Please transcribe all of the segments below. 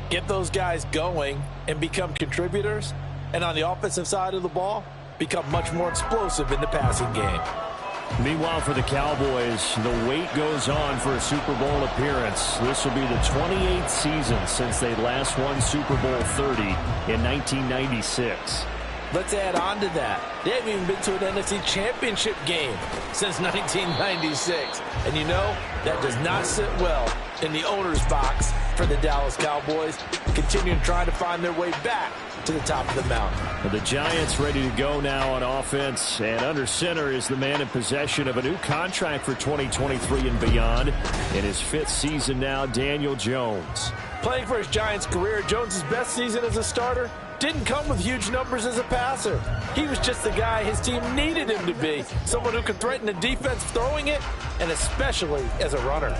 get those guys going and become contributors, and on the offensive side of the ball, become much more explosive in the passing game. Meanwhile, for the Cowboys, the wait goes on for a Super Bowl appearance. This will be the 28th season since they last won Super Bowl 30 in 1996. Let's add on to that. They haven't even been to an NFC Championship game since 1996. And you know, that does not sit well in the owner's box for the Dallas Cowboys, continuing trying to find their way back to the top of the mountain. The Giants ready to go now on offense, and under center is the man in possession of a new contract for 2023 and beyond. In his 5th season now, Daniel Jones. Playing for his Giants career, Jones' best season as a starter didn't come with huge numbers as a passer. He was just the guy his team needed him to be, someone who could threaten the defense throwing it, and especially as a runner.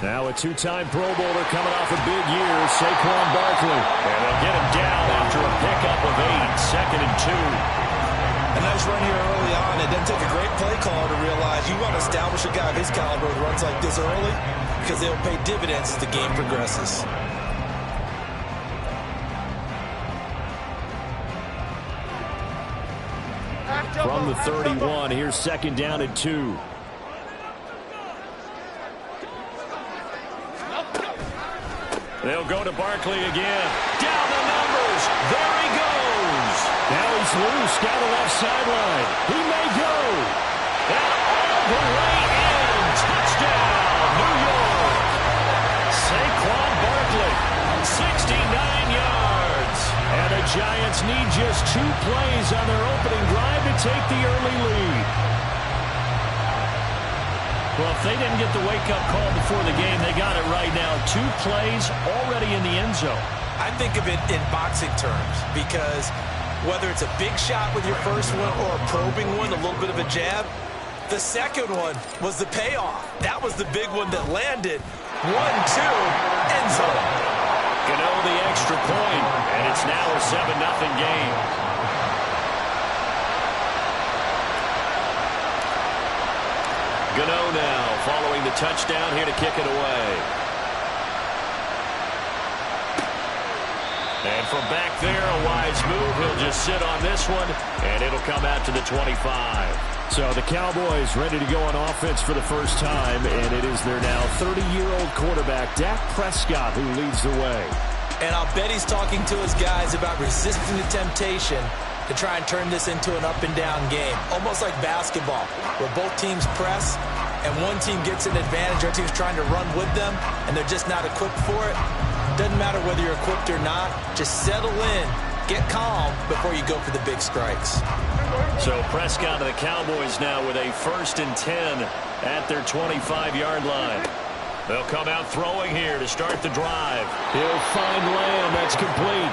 Now a 2-time Pro Bowler coming off a big year, Saquon Barkley. And they'll get him down after a pickup of 8, 2nd and 2. A nice run here early on. It doesn't take a great play caller to realize you want to establish a guy of his caliber with runs like this early, because they'll pay dividends as the game progresses. From the 31, here's 2nd down and 2. They'll go to Barkley again. Down the numbers. There he goes. Now he's loose down the left sideline. He may go. And all the way in. Touchdown, New York. Saquon Barkley, 69 yards. And the Giants need just 2 plays on their opening drive to take the early lead. Well, if they didn't get the wake-up call before the game, they got it right now. 2 plays already in the end zone. I think of it in boxing terms, because whether it's a big shot with your first one or a probing one, a little bit of a jab, the second one was the payoff. That was the big one that landed. 1-2, end zone. Gano the extra point, and it's now a 7-0 game. Gano now following the touchdown here to kick it away. And from back there, a wise move. He'll just sit on this one, and it'll come out to the 25. So the Cowboys ready to go on offense for the first time, and it is their now 30-year-old quarterback, Dak Prescott, who leads the way. And I'll bet he's talking to his guys about resisting the temptation to try and turn this into an up-and-down game, almost like basketball, where both teams press, and one team gets an advantage, our team's trying to run with them, and they're just not equipped for it. Doesn't matter whether you're equipped or not, just settle in, get calm before you go for the big strikes. So Prescott of the Cowboys now with a 1st and 10 at their 25-yard line. They'll come out throwing here to start the drive. He'll find Lamb. That's complete.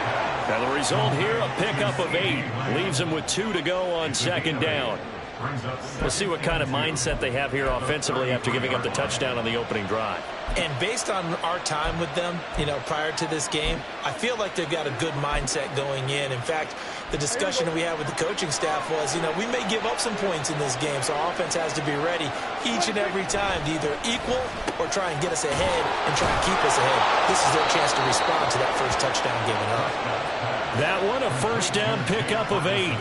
Now the result here, a pickup of 8. Leaves him with 2 to go on 2nd down. We'll see what kind of mindset they have here offensively after giving up the touchdown on the opening drive. And based on our time with them, prior to this game, I feel like they've got a good mindset going in. In fact, the discussion that we had with the coaching staff was, we may give up some points in this game, so our offense has to be ready each and every time to either equal or try and get us ahead and try and keep us ahead. This is their chance to respond to that first touchdown given up. That one, a 1st down pickup of 8.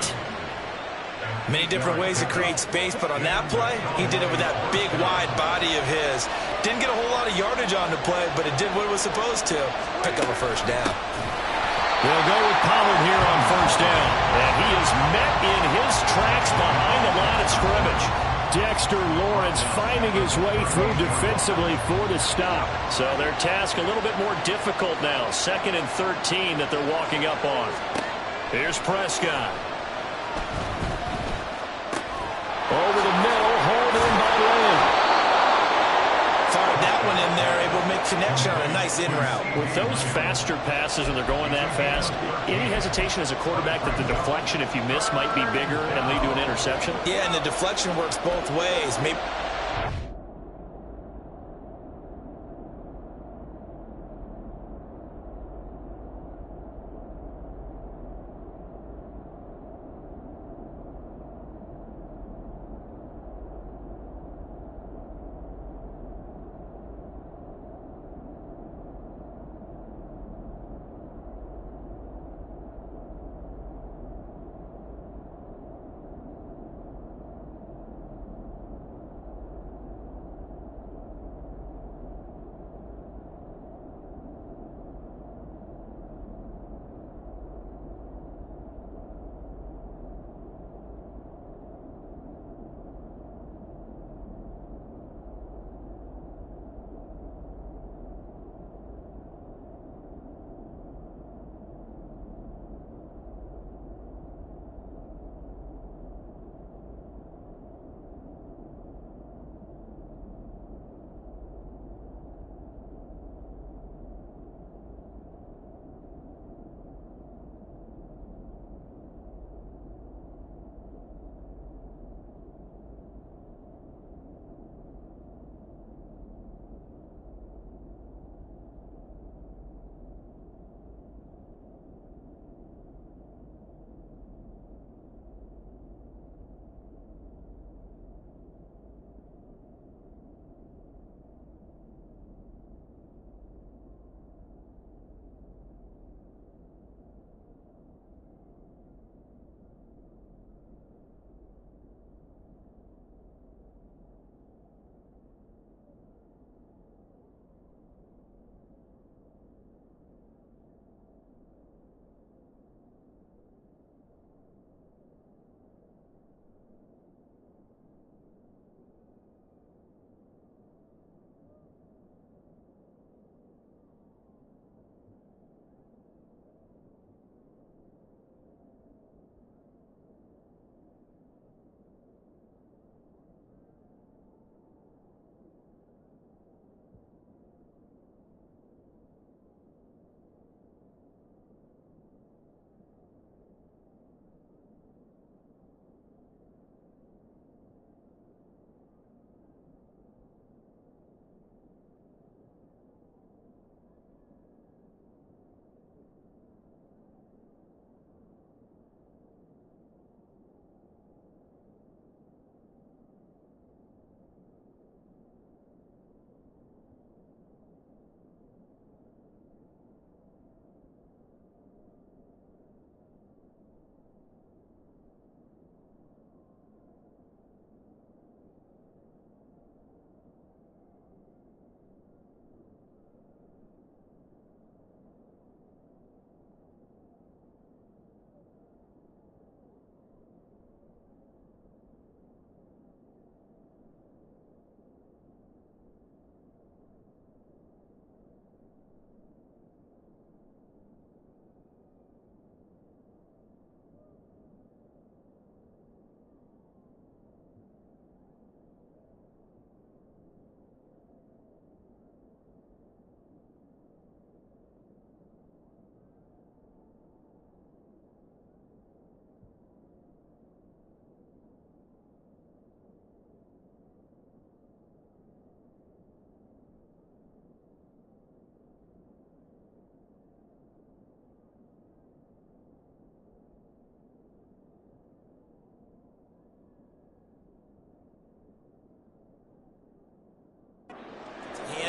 Many different ways to create space, but on that play, he did it with that big, wide body of his. Didn't get a whole lot of yardage on the play, but it did what it was supposed to. Pick up a 1st down. They'll go with Pollard here on 1st down. And he is met in his tracks behind the line of scrimmage. Dexter Lawrence finding his way through defensively for the stop. So their task a little bit more difficult now. 2nd and 13 that they're walking up on. Here's Prescott. Over the middle, hauled in by Lamb. Fired that one in there, able to make connection on a nice in route. With those faster passes when they're going that fast, any hesitation as a quarterback that the deflection, if you miss, might be bigger and lead to an interception? Yeah, and the deflection works both ways. Maybe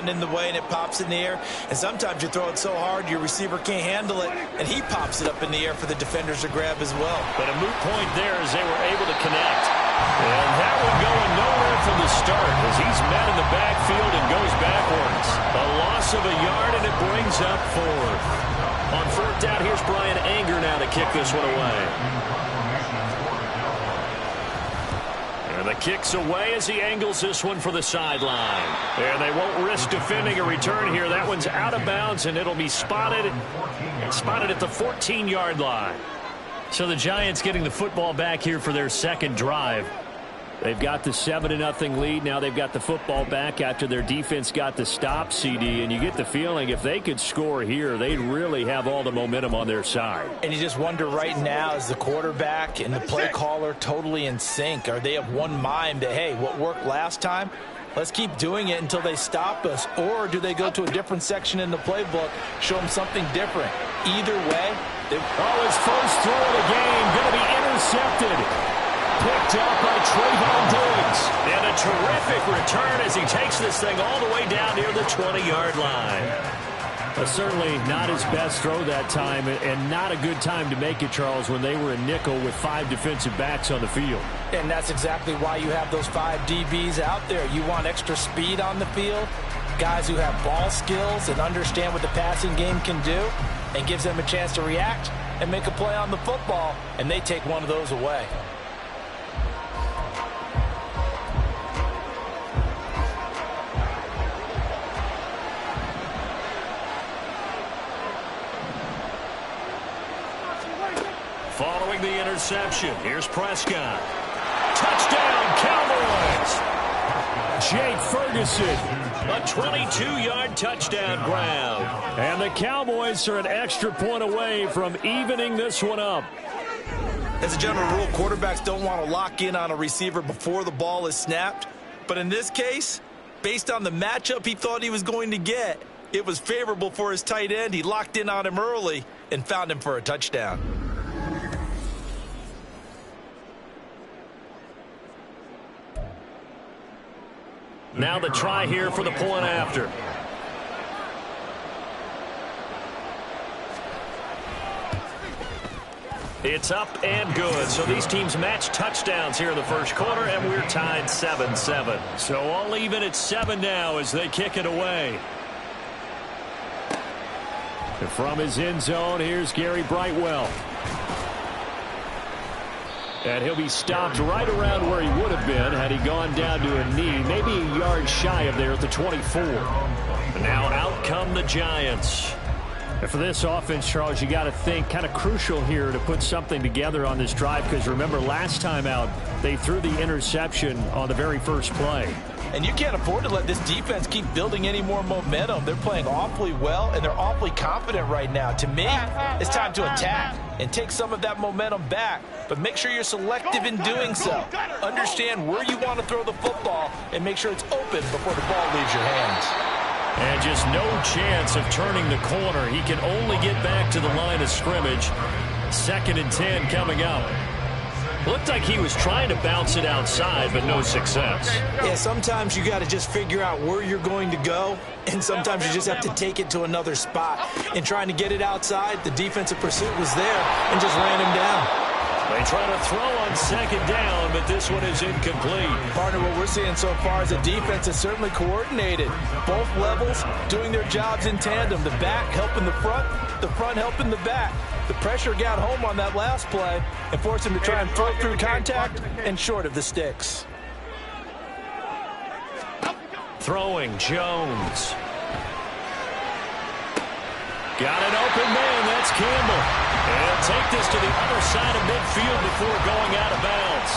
getting in the way and it pops in the air. And sometimes you throw it so hard your receiver can't handle it, and he pops it up in the air for the defenders to grab as well. But a moot point there as they were able to connect. And that one going nowhere from the start as he's met in the backfield and goes backwards. A loss of a yard, and it brings up 4th. On 4th down, here's Brian Anger now to kick this one away. And the kick's away as he angles this one for the sideline. And they won't risk defending a return here. That one's out of bounds, and it'll be spotted at the 14-yard line. So the Giants getting the football back here for their second drive. They've got the 7-0 lead. Now they've got the football back after their defense got the stop, CD. And you get the feeling if they could score here, they'd really have all the momentum on their side. And you just wonder right now, is the quarterback and the play caller totally in sync? Are they of one mind that, hey, what worked last time, let's keep doing it until they stop us? Or do they go to a different section in the playbook, show them something different? Either way. His first throw of the game going to be intercepted. Picked up by Trayvon Diggs. And a terrific return as he takes this thing all the way down near the 20-yard line. Certainly not his best throw that time, and not a good time to make it, Charles, when they were in nickel with 5 defensive backs on the field. And that's exactly why you have those 5 DBs out there. You want extra speed on the field, guys who have ball skills and understand what the passing game can do, and gives them a chance to react and make a play on the football, and they take one of those away. Following the interception, here's Prescott. Touchdown, Cowboys! Jake Ferguson, a 22-yard touchdown grab. And the Cowboys are an extra point away from evening this one up. As a general rule, quarterbacks don't want to lock in on a receiver before the ball is snapped. But in this case, based on the matchup he thought he was going to get, it was favorable for his tight end. He locked in on him early and found him for a touchdown. Now the try here for the point after. It's up and good. So these teams match touchdowns here in the first quarter, and we're tied 7-7. So all even at 7 now as they kick it away. And from his end zone, here's Gary Brightwell. And he'll be stopped right around where he would have been had he gone down to a knee, maybe a yard shy of there at the 24. And now out come the Giants. And for this offense, Charles, you got to think kind of crucial here to put something together on this drive, because remember last time out they threw the interception on the very first play. And you can't afford to let this defense keep building any more momentum. They're playing awfully well, and they're awfully confident right now. To me, it's time to attack and take some of that momentum back. But make sure you're selective in doing so. Understand where you want to throw the football and make sure it's open before the ball leaves your hands. And just no chance of turning the corner. He can only get back to the line of scrimmage. 2nd and 10 coming up. Looked like he was trying to bounce it outside, but no success. Yeah, sometimes you got to just figure out where you're going to go, and sometimes you just have to take it to another spot. In trying to get it outside, the defensive pursuit was there and just ran him down. They try to throw on 2nd down, but this one is incomplete. Partner, what we're seeing so far is the defense is certainly coordinated. Both levels doing their jobs in tandem. The back helping the front helping the back. The pressure got home on that last play and forced him to try and throw through contact and short of the sticks. Throwing, Jones. Got an open man, that's Campbell. And take this to the other side of midfield before going out of bounds.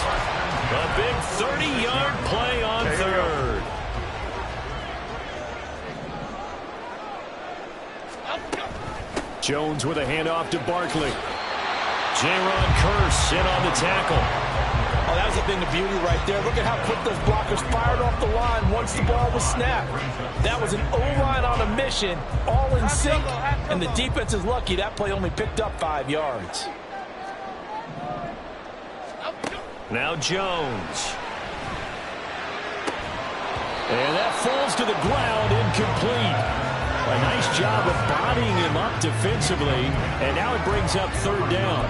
A big 30-yard play on 3rd. Jones with a handoff to Barkley. J-Ron Curse in on the tackle. Oh, that was a thing of beauty right there. Look at how quick those blockers fired off the line once the ball was snapped. That was an O-line on a mission, all in sync, and the defense is lucky that play only picked up 5 yards. Now Jones. And that falls to the ground, incomplete. A nice job of bodying him up defensively, and now it brings up third down.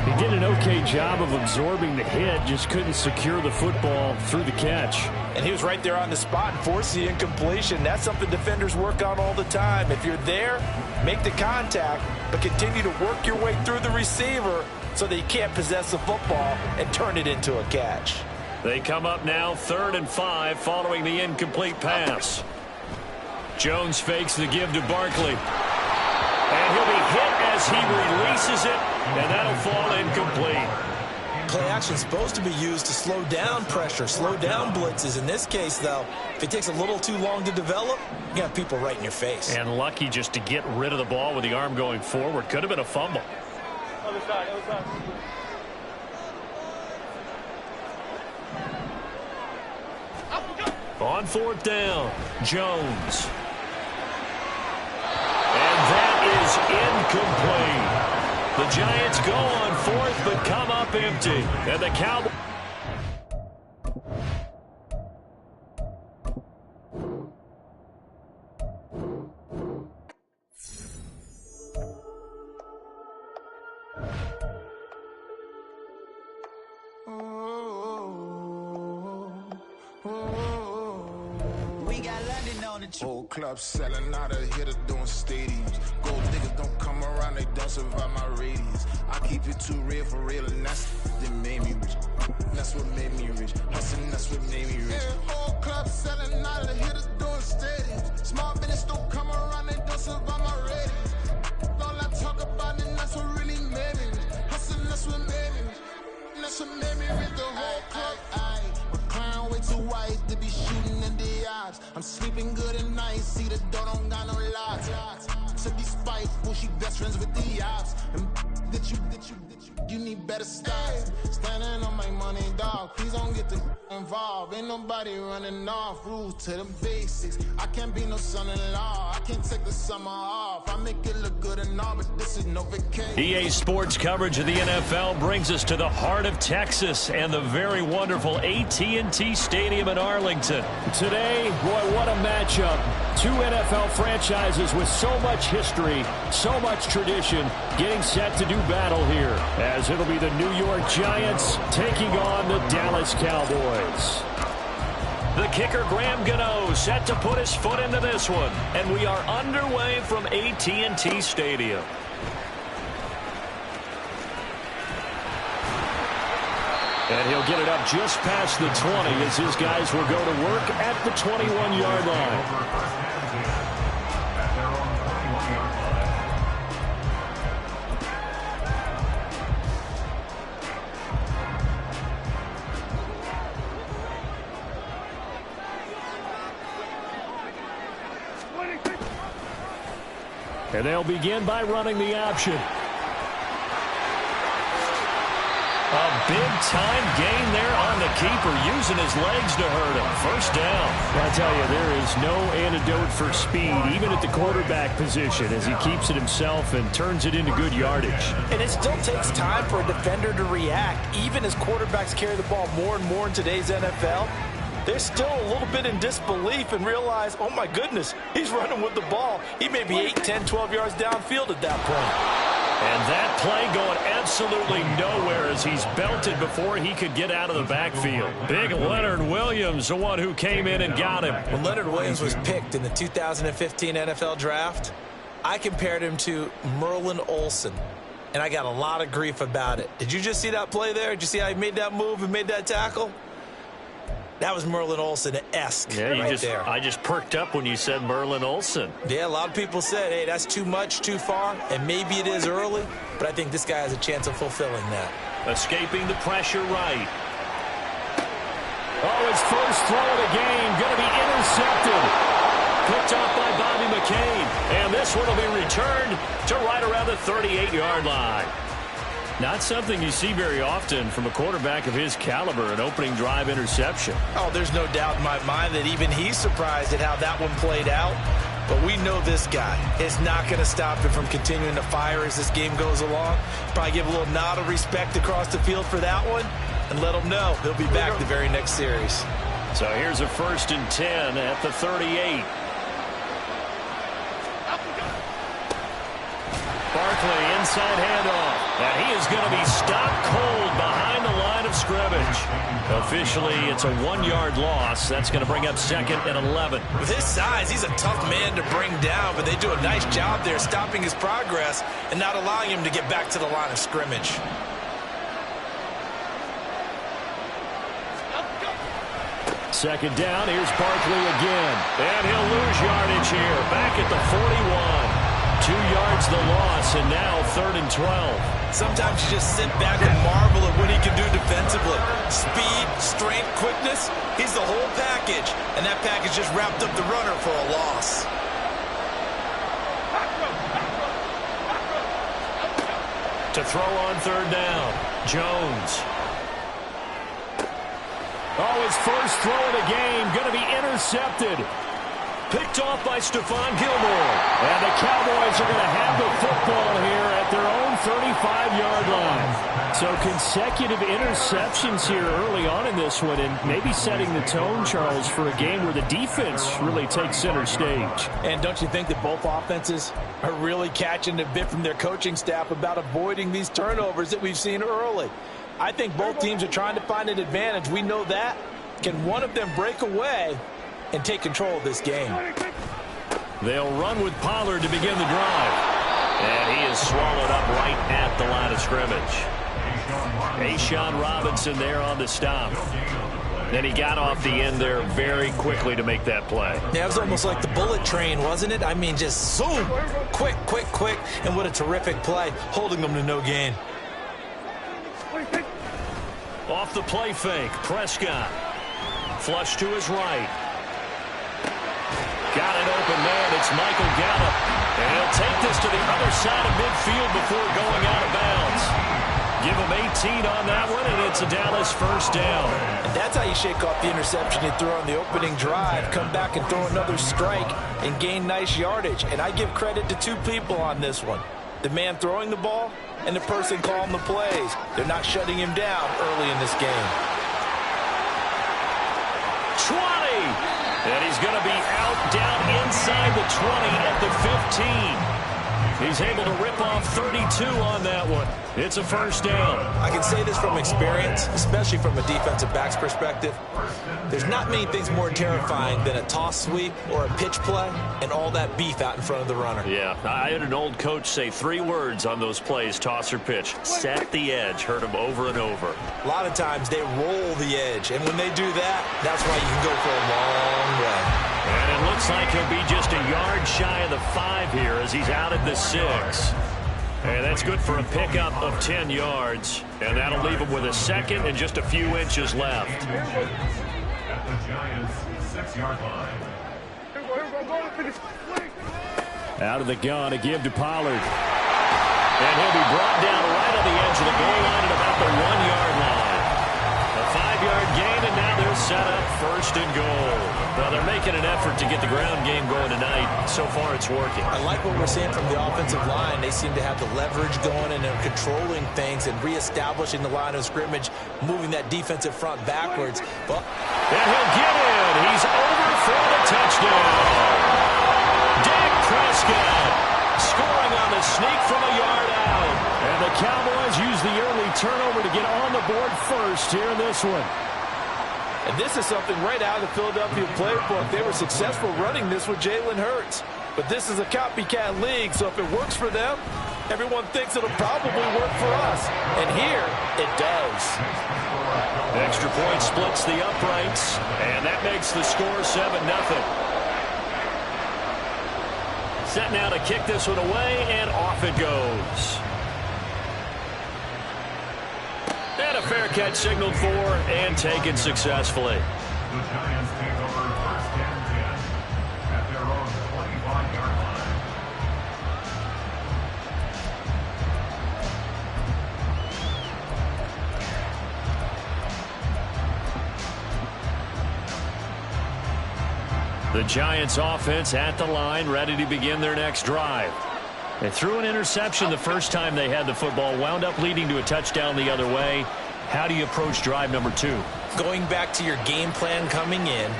He did an okay job of absorbing the hit, just couldn't secure the football through the catch. And he was right there on the spot and forced the incompletion. That's something defenders work on all the time. If you're there, make the contact, but continue to work your way through the receiver so that you can't possess the football and turn it into a catch. They come up now 3rd and 5 following the incomplete pass. Jones fakes the give to Barkley. And he'll be hit as he releases it, and that'll fall incomplete. Play action is supposed to be used to slow down pressure, slow down blitzes. In this case, though, if it takes a little too long to develop, you got people right in your face. And lucky just to get rid of the ball with the arm going forward. Could have been a fumble. Other side, other side. On 4th down, Jones. And that is incomplete. The Giants go on 4th but come up empty. And the Cowboys... Whole club selling out of hitter doing stadiums. Gold niggas don't come around, they don't survive my radius. I keep it too real for real, and that's that made me rich. That's what made me rich. Hustling, that's what made me rich. Yeah, whole club selling out of hitters doing stadiums. Small business don't come around, they don't survive my radius. All I talk about it, that's what really made me rich. Hustling, that's what made me rich. That's what made me rich. The whole club. Clown way too white to be shooting in the eyes. I'm sleeping good at night, see the door don't got no locks. To be spiteful, she best friends with the ops. And you need better styles. Standing on my money, dog. Please don't get the involved. Ain't nobody running off. Rules to the basics. I can't be no son-in-law. I can't take the summer off. I make it look good and all, but this is no vacation. EA Sports coverage of the NFL brings us to the heart of Texas and the very wonderful AT&T Stadium in Arlington. Today, boy, what a matchup. Two NFL franchises with so much history, so much tradition, getting set to do battle here, as it'll be the New York Giants taking on the Dallas Cowboys. The kicker, Graham Gano, set to put his foot into this one, and we are underway from AT&T Stadium. And he'll get it up just past the 20 as his guys will go to work at the 21-yard line. And they'll begin by running the option. A big-time gain there on the keeper, using his legs to hurt him. First down. I tell you, there is no antidote for speed, even at the quarterback position, as he keeps it himself and turns it into good yardage. And it still takes time for a defender to react. Even as quarterbacks carry the ball more and more in today's NFL, they're still a little bit in disbelief and realize, oh, my goodness, he's running with the ball. He may be 8, 10, 12 yards downfield at that point. And that play going absolutely nowhere as he's belted before he could get out of the backfield. Big Leonard Williams, the one who came in and got him. When Leonard Williams was picked in the 2015 NFL Draft, I compared him to Merlin Olsen, and I got a lot of grief about it. Did you just see that play there? Did you see how he made that move and made that tackle? That was Merlin Olsen-esque there. I just perked up when you said Merlin Olsen. Yeah, a lot of people said, hey, that's too much, too far, and maybe it is early, but I think this guy has a chance of fulfilling that. Escaping the pressure right. Oh, his first throw of the game going to be intercepted. Picked off by Bobby McCain. And this one will be returned to right around the 38-yard line. Not something you see very often from a quarterback of his caliber, an opening drive interception. Oh, there's no doubt in my mind that even he's surprised at how that one played out. But we know this guy is not going to stop him from continuing to fire as this game goes along. Probably give a little nod of respect across the field for that one and let him know he'll be back the very next series. So here's a 1st and 10 at the 38. Barkley, inside handoff. And he is going to be stopped cold behind the line of scrimmage. Officially, it's a 1-yard loss. That's going to bring up 2nd and 11. With his size, he's a tough man to bring down, but they do a nice job there stopping his progress and not allowing him to get back to the line of scrimmage. Second down, here's Barkley again. And he'll lose yardage here, back at the 41. 2 yards the loss, and now 3rd and 12. Sometimes you just sit back and marvel at what he can do defensively. Speed, strength, quickness, he's the whole package. And that package just wrapped up the runner for a loss. To throw on 3rd down, Jones. Oh, his first throw of the game, going to be intercepted. Picked off by Stephon Gilmore. And the Cowboys are going to have the football here at their own 35-yard line. So consecutive interceptions here early on in this one, and maybe setting the tone, Charles, for a game where the defense really takes center stage. And don't you think that both offenses are really catching a bit from their coaching staff about avoiding these turnovers that we've seen early? I think both teams are trying to find an advantage. We know that. Can one of them break away and take control of this game? They'll run with Pollard to begin the drive. And he is swallowed up right at the line of scrimmage. A'Shawn Robinson there on the stop. Then he got off the end there very quickly to make that play. Yeah, it was almost like the bullet train, wasn't it? I mean, just zoom, quick, quick, quick. And what a terrific play, holding them to no gain. Off the play fake, Prescott. Flush to his right. Got an open man. It's Michael Gallup. And he'll take this to the other side of midfield before going out of bounds. Give him 18 on that one, and it's a Dallas first down. And that's how you shake off the interception you threw on the opening drive. Come back and throw another strike and gain nice yardage. And I give credit to two people on this one. The man throwing the ball and the person calling the plays. They're not shutting him down early in this game. 20. And he's going to be out down inside the 20 at the 15. He's able to rip off 32 on that one. It's a first down. I can say this from experience, especially from a defensive back's perspective. There's not many things more terrifying than a toss sweep or a pitch play and all that beef out in front of the runner. Yeah, I had an old coach say 3 words on those plays, toss or pitch. Set the edge. Heard him over and over. A lot of times they roll the edge, and when they do that, that's why you can go for a long way. And it looks like he'll be just a yard shy of the 5 here as he's out at the 6. And that's good for a pickup of 10 yards. And that'll leave him with a second and just a few inches left. At the Giants' 6-yard line. Out of the gun, a give to Pollard. And he'll be brought down right on the edge of the goal line at about the 1-yard line. A 5-yard gain, and now they're set up first and goal. Well, they're making an effort to get the ground game going tonight. So far, it's working. I like what we're seeing from the offensive line. They seem to have the leverage going, and they're controlling things and reestablishing the line of scrimmage, moving that defensive front backwards. But and he'll get in. He's over for the touchdown. Dak Prescott scoring on the sneak from a yard out. And the Cowboys use the early turnover to get on the board first here in this one. And this is something right out of the Philadelphia playbook. They were successful running this with Jalen Hurts. But this is a copycat league, so if it works for them, everyone thinks it'll probably work for us. And here, it does. Extra point splits the uprights, and that makes the score 7-0. Set now to kick this one away, and off it goes. And a fair catch signaled for and taken successfully. The Giants take over first and 10 at their own 25-yard line. The Giants offense at the line, ready to begin their next drive. They threw an interception the first time they had the football, wound up leading to a touchdown the other way. How do you approach drive number 2? Going back to your game plan coming in,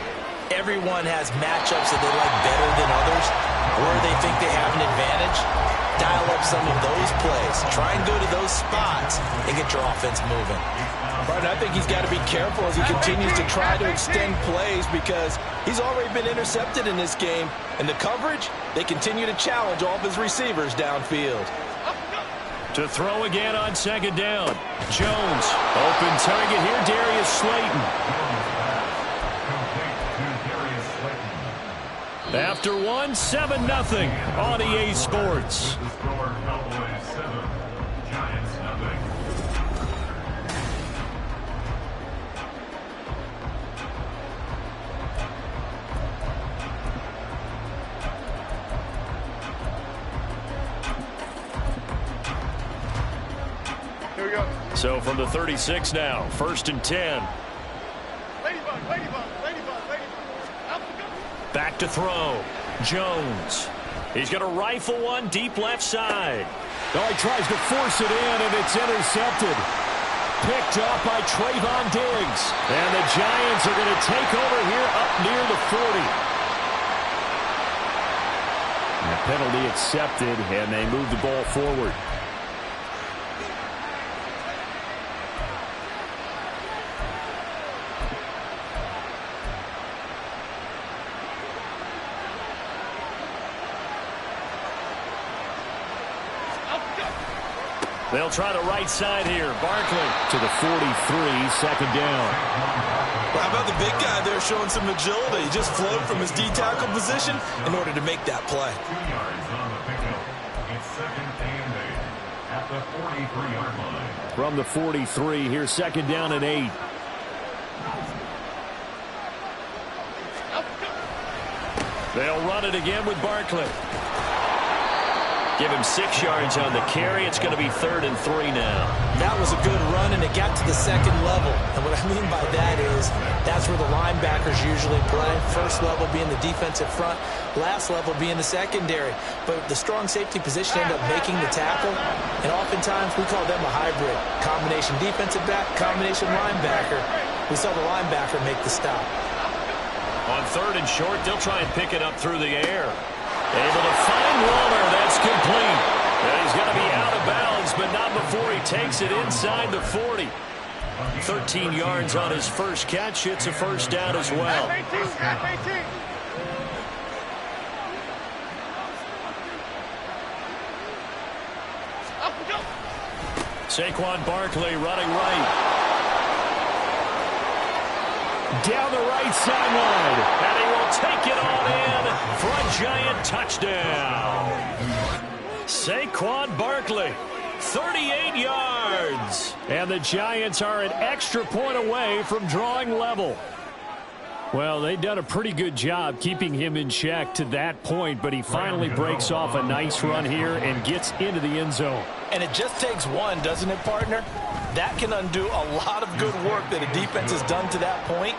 everyone has matchups that they like better than others, or they think they have an advantage. dial up some of those plays. Try and go to those spots and get your offense moving. Right, I think he's got to be careful as he continues to try to extend plays because he's already been intercepted in this game. And the coverage, they continue to challenge all of his receivers downfield. To throw again on second down. Jones, open target here, Darius Slayton. After one, 7-0 on EA Sports. Here we go. So from the 36 now, 1st and 10. Ladybug. Back to throw. Jones. He's going to rifle one deep left side. Oh, he tries to force it in, and it's intercepted. Picked off by Trayvon Diggs. And the Giants are going to take over here up near the 40. And the penalty accepted, and they move the ball forward. They'll try the right side here. Barkley to the 43, 2nd down. How about the big guy there showing some agility? He just flowed from his D-tackle position in order to make that play. 2 yards on the pickup. It's 2nd and 8 at the 43-yard line. From the 43, here's 2nd down and 8. They'll run it again with Barkley. Give him 6 yards on the carry. It's going to be 3rd and 3 now. That was a good run, and it got to the 2nd level. And what I mean by that is that's where the linebackers usually play. First level being the defensive front, last level being the secondary. But the strong safety position ended up making the tackle, and oftentimes we call them a hybrid. Combination defensive back, combination linebacker. We saw the linebacker make the stop. On 3rd and short, they'll try and pick it up through the air. Able to find Waller. That's complete. And he's going to be out of bounds, but not before he takes it inside the 40. 13 yards on his first catch. It's a 1st down as well. Saquon Barkley running right. Down the right sideline, and he will take it on in for a Giant touchdown. Saquon Barkley, 38 yards. And the Giants are an extra point away from drawing level. Well, they've done a pretty good job keeping him in check to that point, but he finally breaks off a nice run here and gets into the end zone. And it just takes one, doesn't it, partner? That can undo a lot of good work that a defense has done to that point.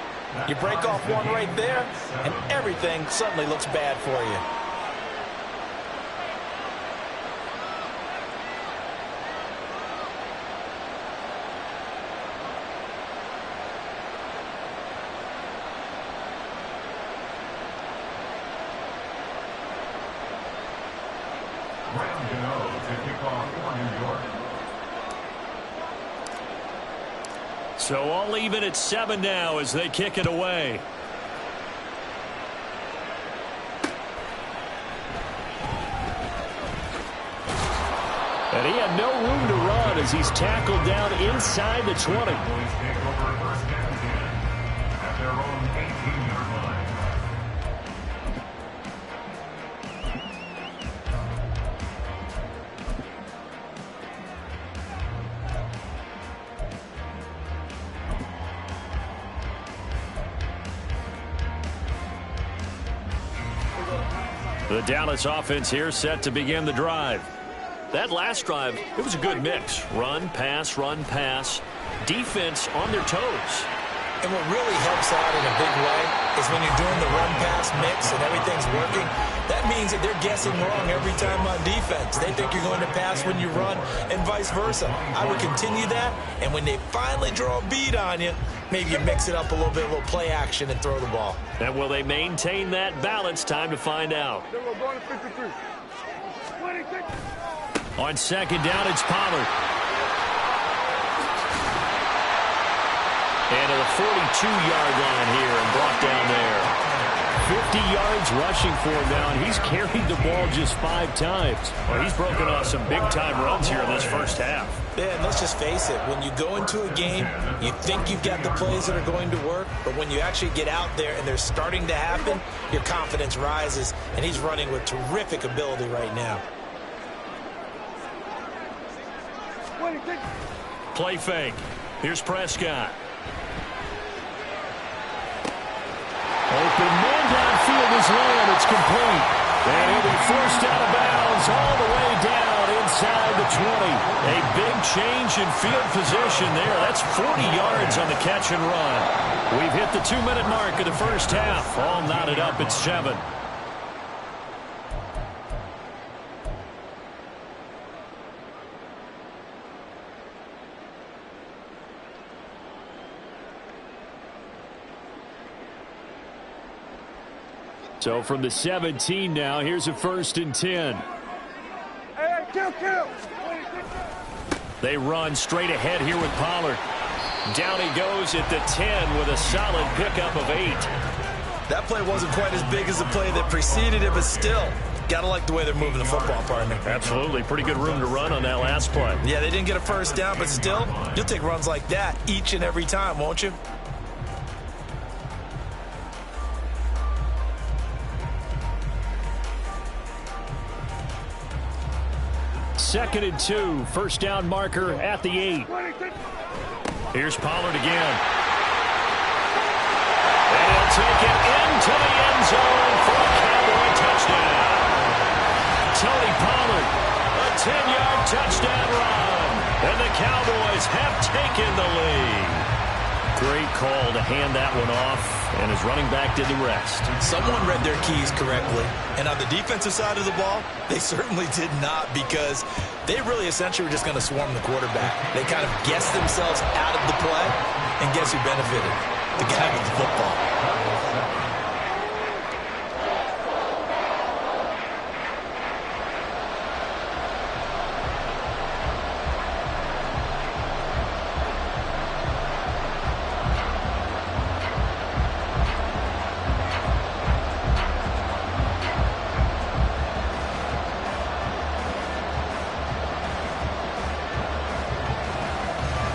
You break off one right there, and everything suddenly looks bad for you. So all even at 7 now as they kick it away. And he had no room to run as he's tackled down inside the 20. The Dallas offense here set to begin the drive. That last drive, it was a good mix. Run, pass, defense on their toes. And what really helps out in a big way is when you're doing the run-pass mix and everything's working, that means that they're guessing wrong every time on defense. They think you're going to pass when you run and vice versa. I would continue that, and when they finally draw a bead on you, maybe you mix it up a little bit, a little play action, and throw the ball. And will they maintain that balance? Time to find out. On second down, it's Pollard. And to the 42-yard line here and brought down there. 50 yards rushing for him now, and he's carried the ball just 5 times. Well, he's broken off some big-time runs here in this first half. Yeah, and let's just face it. When you go into a game, you think you've got the plays that are going to work, but when you actually get out there and they're starting to happen, your confidence rises, and he's running with terrific ability right now. Play fake. Here's Prescott. Open man downfield is Lamb. It's complete. And he'll be forced out of bounds all the way down inside the 20. A big change in field position there. That's 40 yards on the catch and run. We've hit the 2-minute mark of the first half. All knotted up at 7. So from the 17 now, here's a 1st and 10. Hey, kill. They run straight ahead here with Pollard. Down he goes at the 10 with a solid pickup of 8. That play wasn't quite as big as the play that preceded it, but still, gotta like the way they're moving the football, partner. Absolutely. Pretty good room to run on that last play. Yeah, they didn't get a first down, but still, you'll take runs like that each and every time, won't you? Second and 2. First down marker at the 8. Here's Pollard again. And he'll take it into the end zone for a Cowboy touchdown. Tony Pollard, a 10-yard touchdown run. And the Cowboys have taken the lead. Great call to hand that one off, and his running back did the rest. Someone read their keys correctly, and on the defensive side of the ball, they certainly did not, because they really essentially were just going to swarm the quarterback. They kind of guessed themselves out of the play, and guess who benefited? The guy with the football.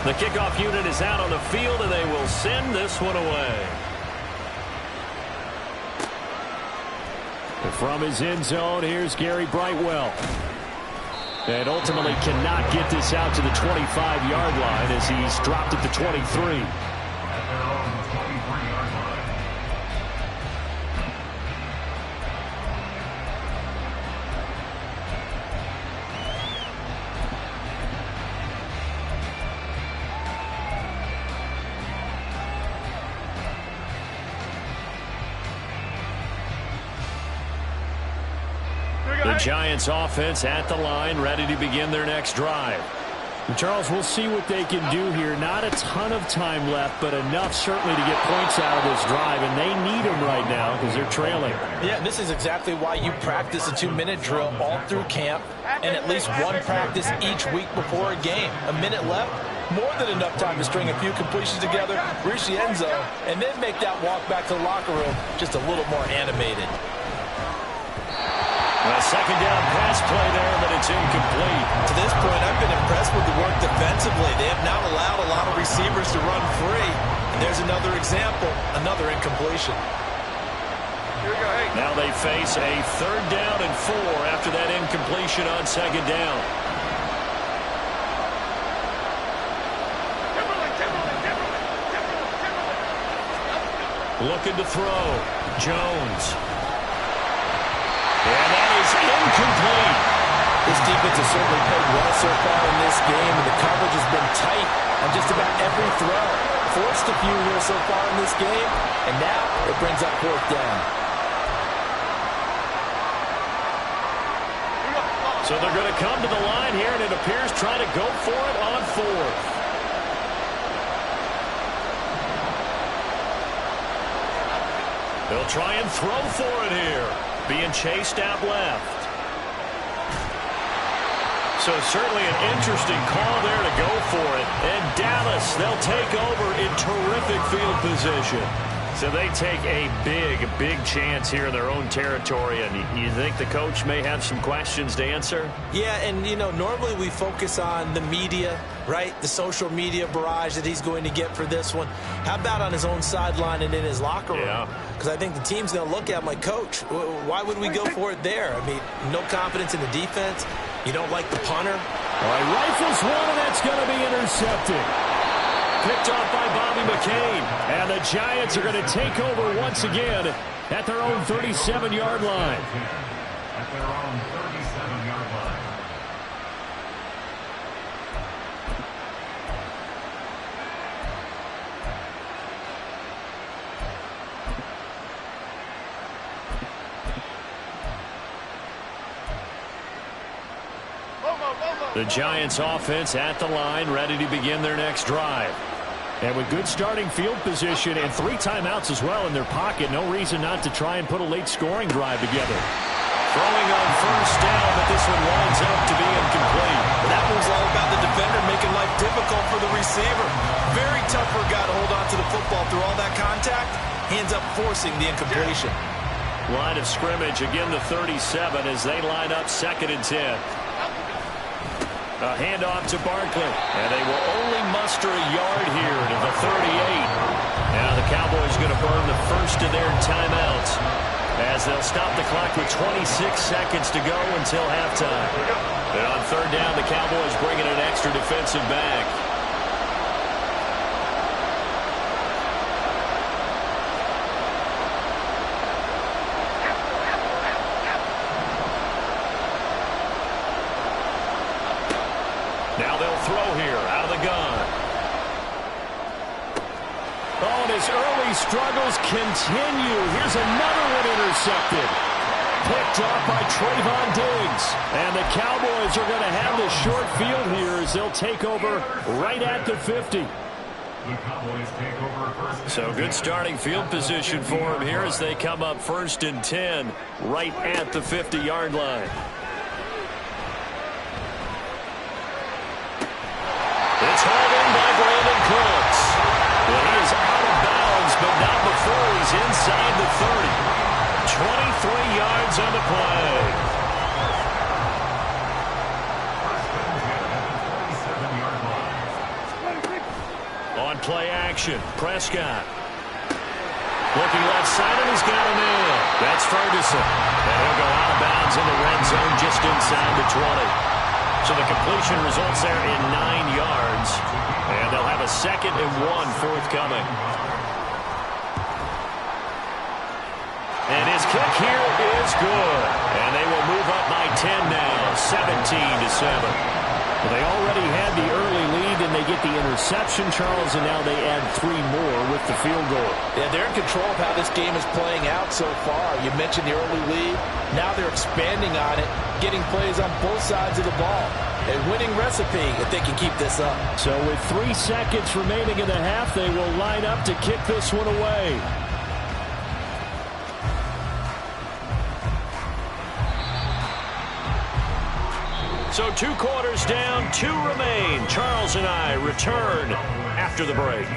The kickoff unit is out on the field, and they will send this one away. From his end zone, here's Gary Brightwell. And ultimately cannot get this out to the 25-yard line as he's dropped at the 23. The Giants offense at the line, ready to begin their next drive. And Charles, we'll see what they can do here. Not a ton of time left, but enough certainly to get points out of this drive, and they need them right now because they're trailing. Yeah, this is exactly why you practice a 2-minute drill all through camp and at least one practice each week before a game. A minute left, more than enough time to string a few completions together, reach the end zone, and then make that walk back to the locker room just a little more animated. A second down pass play there, but it's incomplete. To this point, I've been impressed with the work defensively. They have not allowed a lot of receivers to run free. And there's another example, another incompletion. Now they face a 3rd down and 4 after that incompletion on second down. Looking to throw. Jones. And that is incomplete. This defense has certainly played well so far in this game, and the coverage has been tight on just about every throw. Forced a few here so far in this game, and now it brings up 4th down. So they're going to come to the line here, and it appears trying to go for it on 4th. They'll try and throw for it here. Being chased out left. So certainly an interesting call there to go for it. And Dallas, they'll take over in terrific field position. So they take a big chance here in their own territory. And you think the coach may have some questions to answer? Yeah, and, you know, normally we focus on the media, right? The social media barrage that he's going to get for this one. How about on his own sideline and in his locker room? Yeah. Because I think the team's going to look at him like, Coach, why would we go for it there? I mean, no confidence in the defense. You don't like the punter. All right, rifles one, and that's going to be intercepted. Picked off by Bobby McCain. And the Giants are going to take over once again at their own 37-yard line. At their own 37-yard line. The Giants offense at the line, ready to begin their next drive. And with good starting field position and 3 timeouts as well in their pocket, no reason not to try and put a late scoring drive together. Throwing on first down, but this one winds up to be incomplete. That was all about the defender making life difficult for the receiver. Very tough for a guy to hold on to the football through all that contact. He ends up forcing the incompletion. Line of scrimmage, again the 37 as they line up 2nd and 10. A handoff to Barkley, and they will only muster a yard here to the 38. Now the Cowboys going to burn the first of their timeouts as they'll stop the clock with 26 seconds to go until halftime. And on 3rd down, the Cowboys bringing an extra defensive back. Now they'll throw here out of the gun. Oh, and his early struggles continue. Here's another one intercepted. Picked off by Trayvon Diggs. And the Cowboys are going to have the short field here as they'll take over right at the 50. The Cowboys take over first. So good starting field position for them here as they come up 1st and 10 right at the 50-yard line. It's hauled in by Brandon Cooks. Well, he is out of bounds, but not before he's inside the 30. 23 yards on the play. First and 10 at the 47-yard line. On play action, Prescott. Looking left side, and he's got a man. That's Ferguson. And he'll go out of bounds in the red zone just inside the 20. So the completion results there in 9 yards. And they'll have a 2nd and 1 forthcoming. And his kick here is good. And they will move up by 10 now, 17-7. Well, they already had the early lead, and they get the interception, Charles, and now they add 3 more with the field goal. Yeah, they're in control of how this game is playing out so far. You mentioned the early lead. Now they're expanding on it, getting plays on both sides of the ball. A winning recipe if they can keep this up. So with 3 seconds remaining in the half, they will line up to kick this one away. So 2 quarters down, 2 remain. Charles and I return after the break.